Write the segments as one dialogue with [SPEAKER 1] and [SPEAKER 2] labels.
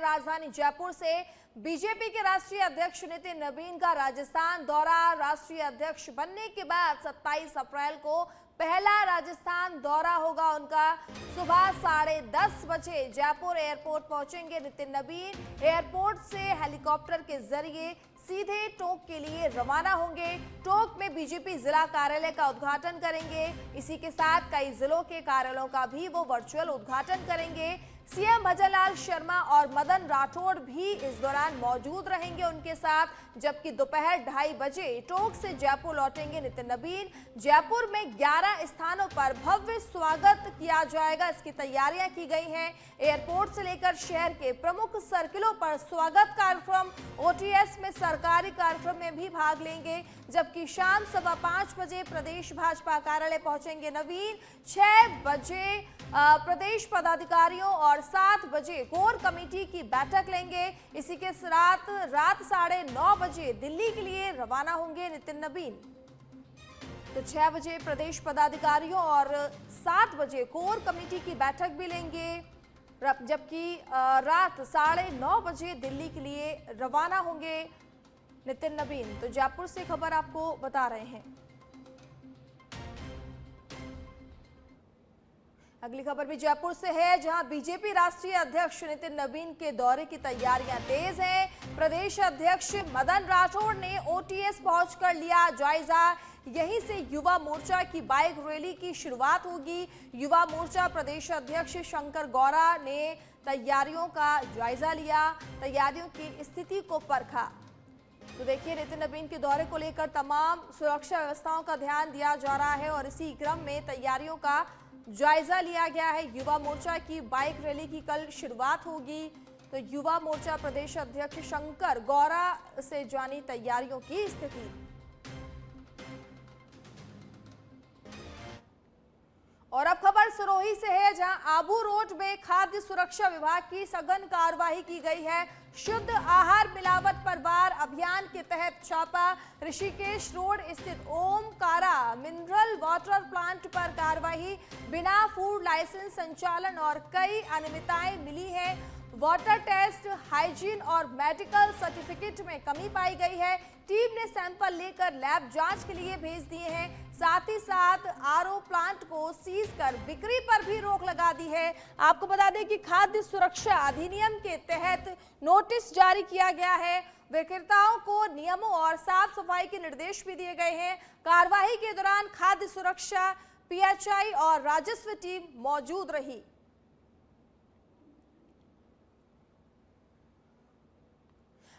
[SPEAKER 1] राजधानी जयपुर से बीजेपी के राष्ट्रीय अध्यक्ष नितिन नवीन का राजस्थान दौरा। राष्ट्रीय अध्यक्ष बनने के बाद 27 अप्रैल को पहला राजस्थान दौरा होगा उनका। सुबह 10:30 बजे जयपुर एयरपोर्ट पहुंचेंगे नितिन नवीन। एयरपोर्ट से हेलीकॉप्टर के जरिए सीधे टोंक के लिए रवाना होंगे। टोंक में बीजेपी जिला कार्यालय का उद्घाटन करेंगे। इसी के साथ कई जिलों के कार्यालयों का भी वो वर्चुअल उद्घाटन करेंगे। सीएम भजनलाल शर्मा और मदन राठौड़ भी इस दौरान मौजूद रहेंगे उनके साथ, जबकि दोपहर 2:30 बजे टोंक से जयपुर लौटेंगे नितिन नवीन। जयपुर में 11 स्थानों पर भव्य स्वागत किया जाएगा, इसकी तैयारियां की गई हैं। एयरपोर्ट से लेकर शहर के प्रमुख सर्किलों पर स्वागत कार्यक्रम, ओटीएस में सरकारी कार्यक्रम में भी भाग लेंगे। जबकि शाम 5:15 बजे प्रदेश भाजपा कार्यालय पहुंचेंगे नवीन। 6 बजे प्रदेश पदाधिकारियों और 7 बजे कोर कमेटी की बैठक लेंगे। इसी के साथ रात 9:30 बजे दिल्ली के लिए रवाना होंगे नितिन नवीन। तो 6 बजे प्रदेश पदाधिकारियों और 7 बजे कोर कमेटी की बैठक भी लेंगे, जबकि रात 9:30 बजे दिल्ली के लिए रवाना होंगे नितिन नवीन। तो जयपुर से खबर आपको बता रहे हैं। अगली खबर भी जयपुर से है, जहां बीजेपी राष्ट्रीय अध्यक्ष नितिन नवीन के दौरे की तैयारियां तेज हैं। प्रदेश अध्यक्ष मदन राठौड़ ने ओटीएस पहुंचकर लिया जायजा। यहीं से युवा मोर्चा की बाइक रैली की शुरुआत होगी। युवा मोर्चा प्रदेश अध्यक्ष शंकर गौरा ने तैयारियों का जायजा लिया, तैयारियों की स्थिति को परखा। तो देखिए, नितिन नवीन के दौरे को लेकर तमाम सुरक्षा व्यवस्थाओं का ध्यान दिया जा रहा है और इसी क्रम में तैयारियों का जायजा लिया गया है। युवा मोर्चा की बाइक रैली की कल शुरुआत होगी। तो युवा मोर्चा प्रदेश अध्यक्ष शंकर गौरा से जानी तैयारियों की स्थिति। और अब खबर सिरोही से है, जहां आबू रोड में खाद्य सुरक्षा विभाग की सघन कार्रवाई की गई है। शुद्ध आहार मिलावट पर वार अभियान के तहत छापा। ऋषिकेश रोड स्थित ओमकारा मिनरल वाटर प्लांट पर कार्रवाई। बिना फूड लाइसेंस संचालन और कई अनियमितताएं मिली हैं। वाटर टेस्ट, हाइजीन और मेडिकल सर्टिफिकेट में कमी पाई गई है। टीम ने सैंपल लेकर लैब जांच के लिए भेज दिए हैं। साथ ही साथ आरओ प्लांट को सीज कर बिक्री पर भी रोक लगा दी है। आपको बता दें कि खाद्य सुरक्षा अधिनियम के तहत नोटिस जारी किया गया है। विक्रेताओं को नियमों और साफ सफाई के निर्देश भी दिए गए हैं। कार्रवाई के दौरान खाद्य सुरक्षा, पीएचआई और राजस्व टीम मौजूद रही।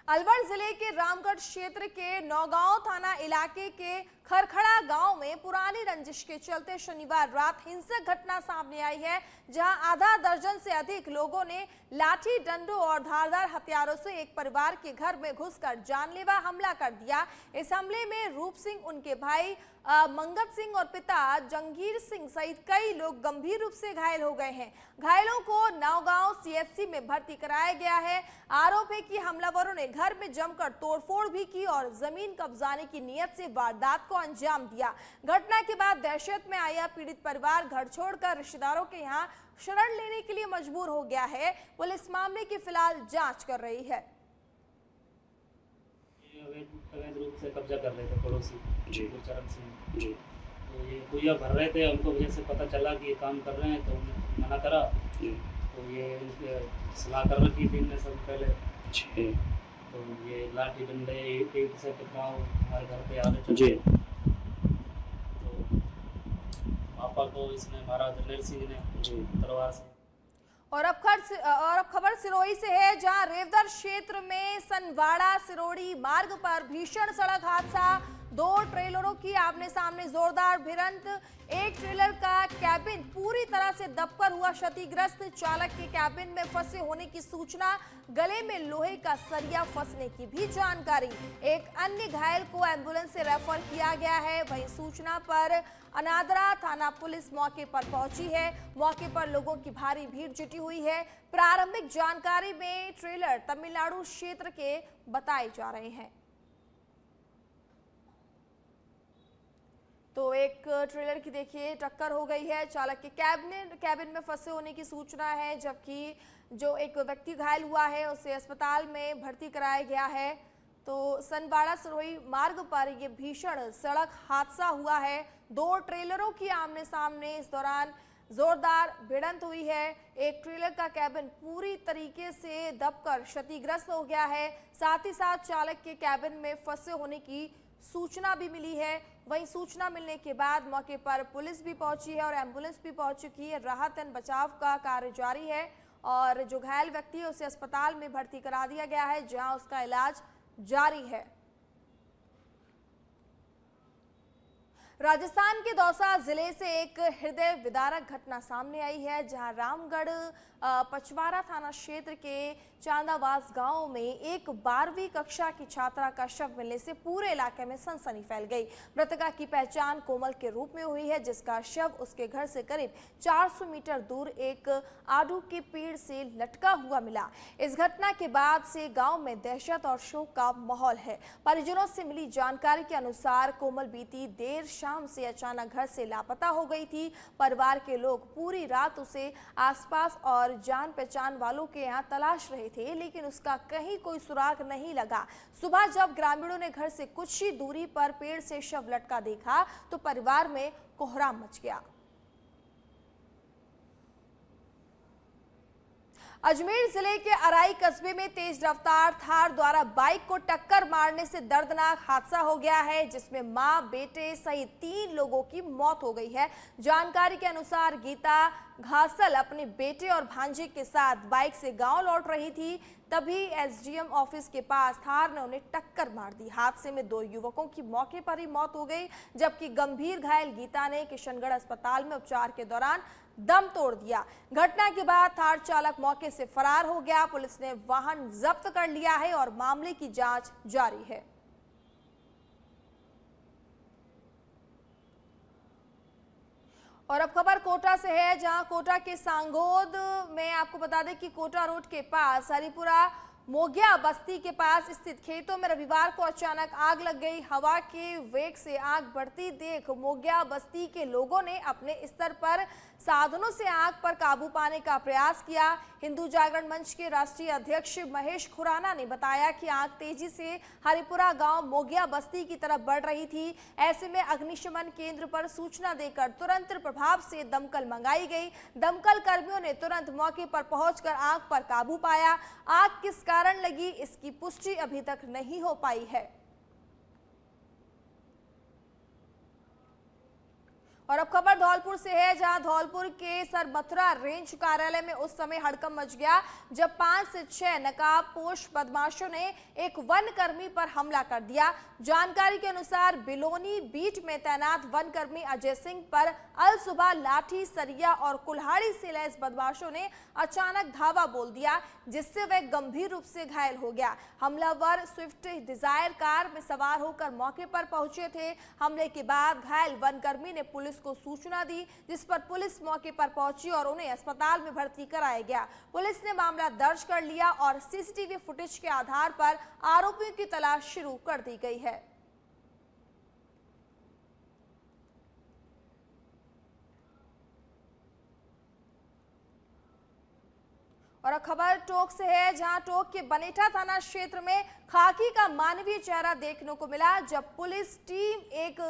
[SPEAKER 1] अलवर जिले के रामगढ़ क्षेत्र के नौगांव थाना इलाके के खरखड़ा गांव में पुरानी रंजिश के चलते शनिवार रात हिंसक घटना सामने आई है, जहां आधा दर्जन से अधिक लोगों ने लाठी डंडों और धारदार हथियारों से एक परिवार के घर में घुसकर जानलेवा हमला कर दिया। इस हमले में रूप सिंह, उनके भाई मंगत सिंह और पिता जंगीर सिंह सहित कई लोग गंभीर रूप से घायल हो गए हैं। घायलों को नौगांव सीएचसी में भर्ती कराया गया है। आरोप है कि हमलावरों ने घर में जमकर तोड़फोड़ भी की और जमीन कब्जाने की नीयत से वारदात को अंजाम दिया। घटना के बाद दहशत में आया पीड़ित परिवार घर छोड़कर रिश्तेदारों के यहां शरण लेने के लिए मजबूर हो गया है। पुलिस मामले की फिलहाल जांच कर रही है।
[SPEAKER 2] अवैध रूप से कब्जा कर रहे थे पड़ोसी गुरचरण सिंह जी। तो ये कुइया भर रहे थे, उनको वजह से पता चला कि ये काम कर रहे हैं तो उन्होंने मना करा। तो ये उनके सलाह कर रखी थी इनने सब पहले। तो ये लाठी डंडे ईंट से टकराव हमारे घर पे आ रहे थे। तो पापा को इसने मारा दिलेर सिंह ने तलवार से।
[SPEAKER 1] और अब खबर सिरोही से है, जहां रेवदर क्षेत्र में सनवाड़ा सिरोड़ी मार्ग पर भीषण सड़क हादसा। 2 ट्रेलरों की आमने सामने जोरदार भिड़ंत। एक ट्रेलर का कैबिन पूरी तरह से दबकर हुआ क्षतिग्रस्त। चालक के कैबिन में फंसे होने की सूचना, गले में लोहे का सरिया फंसने की भी जानकारी। एक अन्य घायल को एम्बुलेंस से रेफर किया गया है। वहीं सूचना पर अनादरा थाना पुलिस मौके पर पहुंची है। मौके पर लोगों की भारी भीड़ जुटी हुई है। प्रारंभिक जानकारी में ट्रेलर तमिलनाडु क्षेत्र के बताए जा रहे हैं। तो एक ट्रेलर की देखिए टक्कर हो गई है, चालक के कैबिन में फंसे होने की सूचना है, जबकि जो एक व्यक्ति घायल हुआ है उसे अस्पताल में भर्ती कराया गया है। तो सनबाड़ा सरोही मार्ग पर यह भीषण सड़क हादसा हुआ है। दो ट्रेलरों की आमने सामने इस दौरान जोरदार भिड़ंत हुई है। एक ट्रेलर का कैबिन पूरी तरीके से दबकर क्षतिग्रस्त हो गया है, साथ ही साथ चालक के कैबिन में फंसे होने की सूचना भी मिली है। वहीं सूचना मिलने के बाद मौके पर पुलिस भी पहुंची है और एम्बुलेंस भी पहुंच चुकी है। राहत एवं बचाव का कार्य जारी है और जो घायल व्यक्ति है उसे अस्पताल में भर्ती करा दिया गया है, जहां उसका इलाज जारी है। राजस्थान के दौसा जिले से एक हृदय विदारक घटना सामने आई है, जहां रामगढ़ पचवारा थाना क्षेत्र के चांदावास गांव में एक 12वीं कक्षा की छात्रा का शव मिलने से पूरे इलाके में सनसनी फैल गई। मृतका की पहचान कोमल के रूप में हुई है, जिसका शव उसके घर से करीब 400 मीटर दूर एक आड़ू के पेड़ से लटका हुआ मिला। इस घटना के बाद से गांव में दहशत और शोक का माहौल है। परिजनों से मिली जानकारी के अनुसार कोमल बीती देर शाम से अचानक घर से लापता हो गई थी। परिवार के लोग पूरी रात उसे आसपास और जान पहचान वालों के यहाँ तलाश रहे थे, लेकिन उसका कहीं कोई सुराग नहीं लगा। सुबह जब ग्रामीणों ने घर से कुछ ही दूरी पर पेड़ से शव लटका देखा तो परिवार में कोहराम मच गया। अजमेर जिले के अराई कस्बे में तेज रफ्तार थार द्वारा बाइक को टक्कर मारने से दर्दनाक हादसा हो गया है, जिसमें मां, बेटे सहित 3 लोगों की मौत हो गई है। जानकारी के अनुसार गीता घासल अपने बेटे और भांजे के साथ बाइक से गांव लौट रही थी, तभी एसडीएम ऑफिस के पास थार ने उन्हें टक्कर मार दी। हादसे में 2 युवकों की मौके पर ही मौत हो गई, जबकि गंभीर घायल गीता ने किशनगढ़ अस्पताल में उपचार के दौरान दम तोड़ दिया। घटना के बाद थार चालक मौके से फरार हो गया। पुलिस ने वाहन जब्त कर लिया है और मामले की जांच जारी है। और अब खबर कोटा से है, जहां कोटा के सांगोद में आपको बता दें कि कोटा रोड के पास हरिपुरा मोगिया बस्ती के पास स्थित खेतों में रविवार को अचानक आग लग गई। हवा के वेग से आग बढ़ती देख मोगिया बस्ती के लोगों ने अपने स्तर पर साधनों से आग पर काबू पाने का प्रयास किया। हिंदू जागरण मंच के राष्ट्रीय अध्यक्ष महेश खुराना ने बताया कि आग तेजी से हरिपुरा गांव मोगिया बस्ती की तरफ बढ़ रही थी। ऐसे में अग्निशमन केंद्र पर सूचना देकर तुरंत प्रभाव से दमकल मंगाई गई। दमकल कर्मियों ने तुरंत मौके पर पहुंचकर आग पर काबू पाया। आग किस कारण लगी, इसकी पुष्टि अभी तक नहीं हो पाई है। और अब खबर धौलपुर से है, जहां धौलपुर के सरमथुरा रेंज कार्यालय में उस समय हड़कंप मच गया जब 5 से 6 नकाबपोश बदमाशों ने एक वन कर्मी पर हमला कर दिया। जानकारी के अनुसार बिलोनी बीट में तैनात वन कर्मी अजय सिंह पर अल सुबह लाठी, सरिया और कुल्हाड़ी से लैस बदमाशों ने अचानक धावा बोल दिया, जिससे वह गंभीर रूप से घायल हो गया। हमलावर स्विफ्ट डिजायर कार में सवार होकर मौके पर पहुंचे थे। हमले के बाद घायल वन कर्मी ने पुलिस को सूचना दी, जिस पर पुलिस मौके पर पहुंची और उन्हें अस्पताल में भर्ती कराया गया। पुलिस ने मामला दर्ज कर लिया और सीसीटीवी फुटेज के आधार पर आरोपियों की तलाश शुरू कर दी गई है। और खबर टोंक से है, जहां टोंक के बनेठा थाना क्षेत्र में खाकी का मानवीय चेहरा देखने को मिला, जब पुलिस टीम एक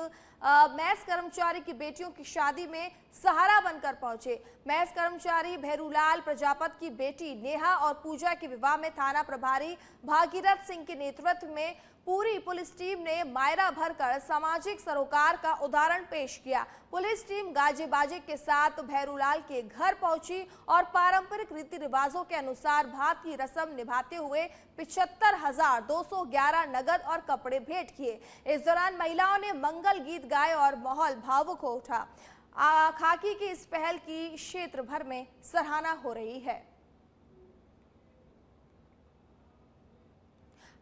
[SPEAKER 1] मैस कर्मचारी की बेटियों की शादी में सहारा बनकर पहुंचे। मैस कर्मचारी भैरूलाल प्रजापत की बेटी नेहा और पूजा के विवाह में थाना प्रभारी भागीरथ सिंह के नेतृत्व में पूरी पुलिस टीम ने मायरा भरकर सामाजिक सरोकार का उदाहरण पेश किया। पुलिस टीम गाजे बाजे के साथ भैरूलाल के घर पहुंची और पारंपरिक रीति रिवाजों के अनुसार भात की रस्म निभाते हुए 75,211 नगद और कपड़े भेंट किए। इस दौरान महिलाओं ने मंगल गीत गाए और माहौल भावुक हो उठा। खाकी की इस पहल की क्षेत्र भर में सराहना हो रही है।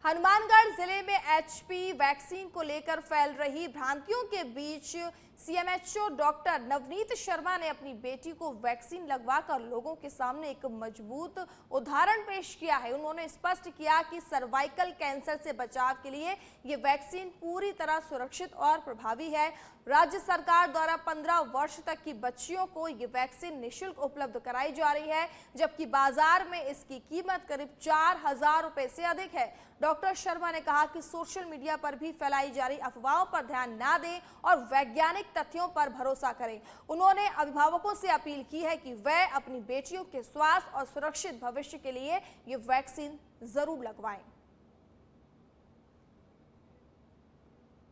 [SPEAKER 1] हनुमानगढ़ जिले में एचपी वैक्सीन को लेकर फैल रही भ्रांतियों के बीच सीएमएचओ डॉक्टर नवनीत शर्मा ने अपनी बेटी को वैक्सीन लगवाकर लोगों के सामने एक मजबूत उदाहरण पेश किया है। उन्होंने स्पष्ट किया कि सर्वाइकल कैंसर से बचाव के लिए ये वैक्सीन पूरी तरह सुरक्षित और प्रभावी है। राज्य सरकार द्वारा 15 वर्ष तक की बच्चियों को ये वैक्सीन निःशुल्क उपलब्ध कराई जा रही है, जबकि बाजार में इसकी कीमत करीब 4,000 रुपए से अधिक है। डॉक्टर शर्मा ने कहा कि सोशल मीडिया पर भी फैलाई जा रही अफवाहों पर ध्यान न दें और वैज्ञानिक तथ्यों पर भरोसा करें। उन्होंने अभिभावकों से अपील की है कि वह अपनी बेटियों के स्वास्थ्य और सुरक्षित भविष्य के लिए ये वैक्सीन जरूर लगवाएं।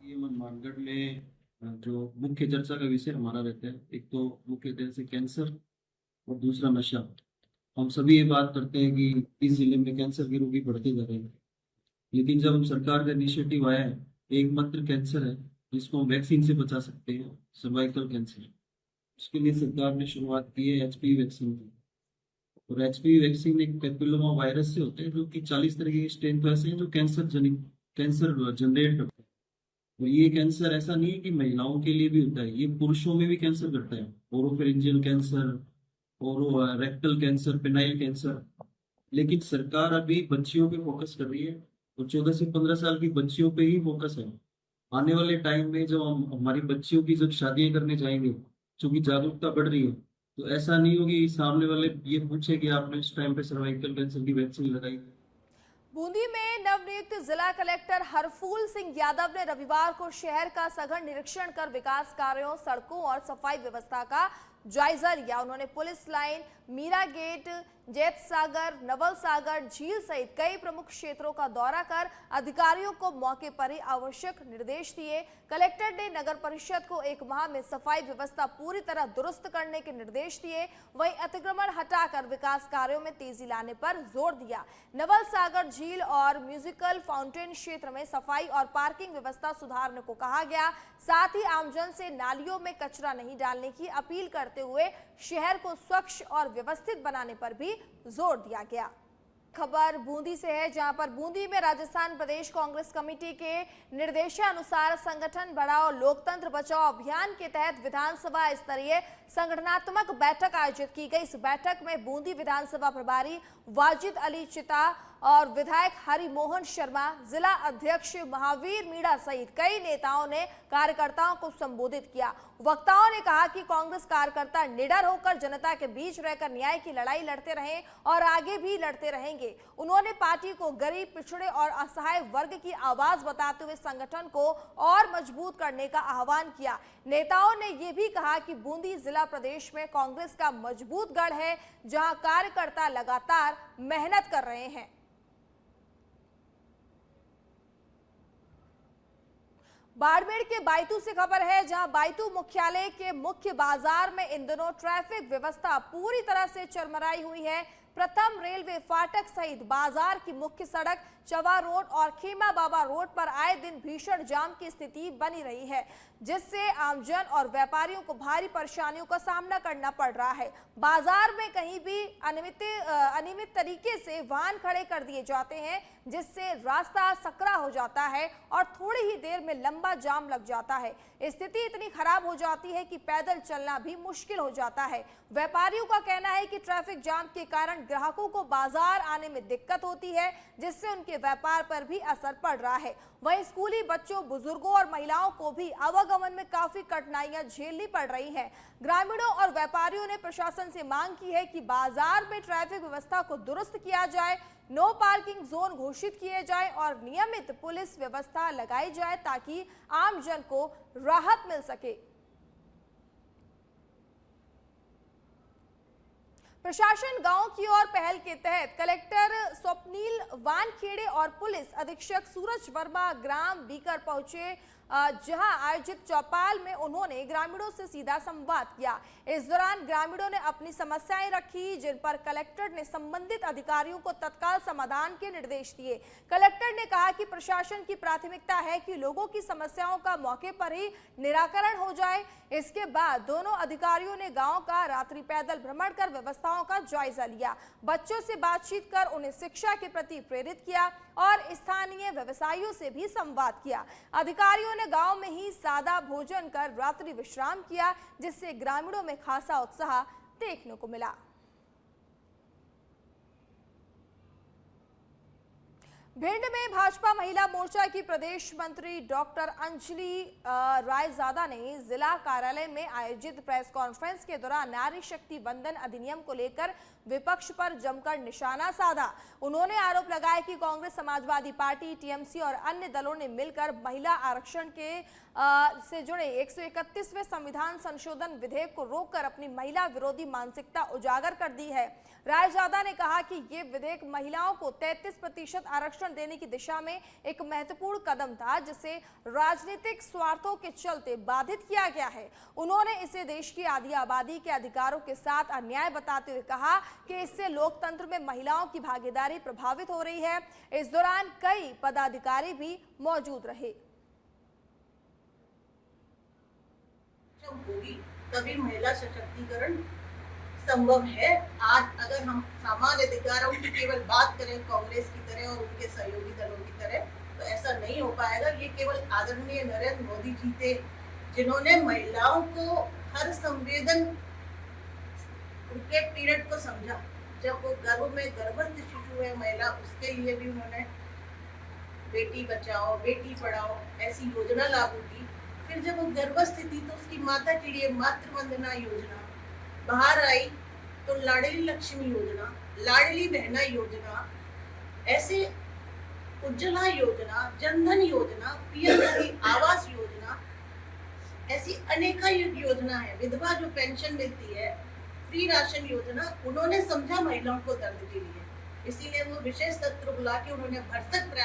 [SPEAKER 3] ये मानगढ़ में जो मुख्य चर्चा का विषय हमारा रहता है, एक तो मुख्य तरह से कैंसर और दूसरा नशा। हम सभी ये बात करते हैं कि इस जिले में कैंसर के रोगी बढ़ते जा रहे हैं, लेकिन जब सरकार का इनिशिएटिव आया है, एकमात्र कैंसर है जिसको हम वैक्सीन से बचा सकते हैं, सर्वाइकल कैंसर। उसके लिए सरकार ने शुरुआत की है एचपीवी वैक्सीन की। और एचपीवी वैक्सीन एक पेपिलोमा वायरस से होते हैं जो कि 40 तरह के स्ट्रेन तो ऐसे हैं जो कैंसर जनरेट करते हैं। और ये कैंसर ऐसा नहीं है कि महिलाओं के लिए भी होता है, ये पुरुषों में भी कैंसर करता है। Oropharyngeal cancer, rectal cancer, penile cancer. लेकिन सरकार अभी बच्चियों पे फोकस कर रही है और 14 से 15 साल की बच्चियों पे ही फोकस है। आने वाले टाइम में जब हम हमारी बच्चियों की जब शादियां करने जाएंगे, चूंकि जागरूकता बढ़ रही है, तो ऐसा नहीं होगी सामने वाले ये पूछे कि आपने इस टाइम पे सर्वाइकल कैंसर की वैक्सीन लगाई।
[SPEAKER 1] बूंदी में नवनियुक्त जिला कलेक्टर हरफूल सिंह यादव ने रविवार को शहर का सघन निरीक्षण कर विकास कार्यों, सड़कों और सफाई व्यवस्था का जायजा लिया। उन्होंने पुलिस लाइन, मीरा गेट, जैत सागर, नवल सागर झील सहित कई प्रमुख क्षेत्रों का दौरा कर अधिकारियों को मौके पर ही आवश्यक निर्देश दिए। कलेक्टर ने नगर परिषद को 1 माह में सफाई व्यवस्था पूरी तरह दुरुस्त करने के निर्देश दिए। वहीं अतिक्रमण हटाकर विकास कार्यों में तेजी लाने पर जोर दिया। नवल सागर झील और म्यूजिकल फाउंटेन क्षेत्र में सफाई और पार्किंग व्यवस्था सुधारने को कहा गया। साथ ही आमजन से नालियों में कचरा नहीं डालने की अपील करते हुए शहर को स्वच्छ और व्यवस्थित बनाने पर भी जोर दिया गया। खबर बूंदी से है, जहां पर बूंदी में राजस्थान प्रदेश कांग्रेस कमेटी के निर्देशानुसार संगठन बढ़ाओ लोकतंत्र बचाओ अभियान के तहत विधानसभा स्तरीय संगठनात्मक बैठक आयोजित की गई। इस बैठक में बूंदी विधानसभा प्रभारी वाजिद अली चिता और विधायक हरिमोहन शर्मा, जिला अध्यक्ष महावीर मीणा सहित कई नेताओं ने कार्यकर्ताओं को संबोधित किया। वक्ताओं ने कहा कि कांग्रेस कार्यकर्ता निडर होकर जनता के बीच रहकर न्याय की लड़ाई लड़ते रहे और आगे भी लड़ते रहेंगे। उन्होंने पार्टी को गरीब, पिछड़े और असहाय वर्ग की आवाज बताते हुए संगठन को और मजबूत करने का आह्वान किया। नेताओं ने यह भी कहा कि बूंदी जिला प्रदेश में कांग्रेस का मजबूत गढ़ है, जहां कार्यकर्ता लगातार मेहनत कर रहे हैं। बाड़मेर के बायतू से खबर है, जहां बायतू मुख्यालय के मुख्य बाजार में इन दिनों ट्रैफिक व्यवस्था पूरी तरह से चरमराई हुई है। प्रथम रेलवे फाटक सहित बाजार की मुख्य सड़क, चवा रोड और खेमा बाबा रोड पर आए दिन भीषण जाम की स्थिति बनी रही है, जिससे आमजन और व्यापारियों को भारी परेशानियों का सामना करना पड़ रहा है। बाजार में कहीं भी अनियमित तरीके से वाहन खड़े कर दिए जाते हैं, जिससे रास्ता सकरा हो जाता है और थोड़ी ही देर में लंबा जाम लग जाता है। स्थिति इतनी खराब हो जाती है कि पैदल चलना भी मुश्किल हो जाता है। व्यापारियों का कहना है कि ट्रैफिक जाम के कारण ग्राहकों को बाजार आने में दिक्कत होती है, जिससे उनके व्यापार पर भी असर पड़ रहा है। वहीं स्कूली बच्चों, बुजुर्गों और महिलाओं को भी आवागमन में काफी कठिनाइयां झेलनी पड़ रही हैं। ग्रामीणों और व्यापारियों ने प्रशासन से मांग की है कि बाजार में ट्रैफिक व्यवस्था को दुरुस्त किया जाए, नो पार्किंग जोन घोषित किए जाए और नियमित पुलिस व्यवस्था लगाई जाए, ताकि आम जन को राहत मिल सके। प्रशासन गांव की ओर पहल के तहत कलेक्टर स्वप्नील वानखेड़े और पुलिस अधीक्षक सूरज वर्मा ग्राम बीकर पहुंचे, जहां आयोजित चौपाल में उन्होंने ग्रामीणों से सीधा संवाद किया। इस दौरान ग्रामीणों ने अपनी समस्याएं रखी, जिन पर कलेक्टर ने संबंधित अधिकारियों को तत्काल समाधान के निर्देश दिए। कलेक्टर ने कहा कि प्रशासन की प्राथमिकता है कि लोगों की समस्याओं का मौके पर ही निराकरण हो जाए। इसके बाद दोनों अधिकारियों ने गांव का रात्रि पैदल भ्रमण कर व्यवस्थाओं का जायजा लिया, बच्चों से बातचीत कर उन्हें शिक्षा के प्रति प्रेरित किया और स्थानीय व्यवसायियों से भी संवाद किया। अधिकारियों ने उन्होंने गांव में ही सादा भोजन कर रात्रि विश्राम किया, जिससे ग्रामीणों में खासा उत्साह देखने को मिला। भिंड में भाजपा महिला मोर्चा की प्रदेश मंत्री डॉक्टर अंजलि रायजादा ने जिला कार्यालय में आयोजित प्रेस कॉन्फ्रेंस के दौरान नारी शक्ति वंदन अधिनियम को लेकर विपक्ष पर जमकर निशाना साधा। उन्होंने आरोप लगाया कि कांग्रेस, समाजवादी पार्टी, टीएमसी और अन्य दलों ने मिलकर महिला आरक्षण के से जुड़े 131वें संविधान संशोधन विधेयक को रोककर अपनी महिला विरोधी मानसिकता उजागर कर दी है। रायजादा ने कहा कि ये विधेयक महिलाओं को 33% आरक्षण देने की दिशा में एक महत्वपूर्ण कदम था, जिसे राजनीतिक स्वार्थों के चलते बाधित किया गया है। उन्होंने इसे देश की आधी आबादी के अधिकारों के साथ अन्याय बताते हुए कहा कि इससे लोकतंत्र में महिलाओं की भागीदारी प्रभावित हो रही है। इस दौरान कई पदाधिकारी भी मौजूद रहे।
[SPEAKER 4] जब होगी तभी महिला सशक्तिकरण संभव है। आज अगर हम सामान्य अधिकारों की केवल बात करें कांग्रेस की तरह और उनके सहयोगी दलों की तरह, तो ऐसा नहीं हो पाएगा। ये केवल आदरणीय नरेंद्र मोदी जी थे जिन्होंने महिलाओं को हर संवेदन उनके पीरियड को समझा। जब वो गर्भ में गर्भस्थ शिशु है महिला, उसके लिए भी उन्होंने बेटी बचाओ बेटी पढ़ाओ ऐसी योजना लागू की। फिर जब वो गर्भस्थ थी तो उसकी माता के लिए मातृ वंदना योजना बाहर आई, तो लाडली लक्ष्मी योजना, लाडली बहना योजना, ऐसे उज्ज्वला योजना, जनधन योजना, पीएम आवास योजना, ऐसी अनेक योजना है। विधवा जो पेंशन मिलती है, फ्री राशन योजना, उन्होंने समझा महिलाओं को दर्द के लिए, इसीलिए वो विशेष सत्र बुला के उन्होंने भरसक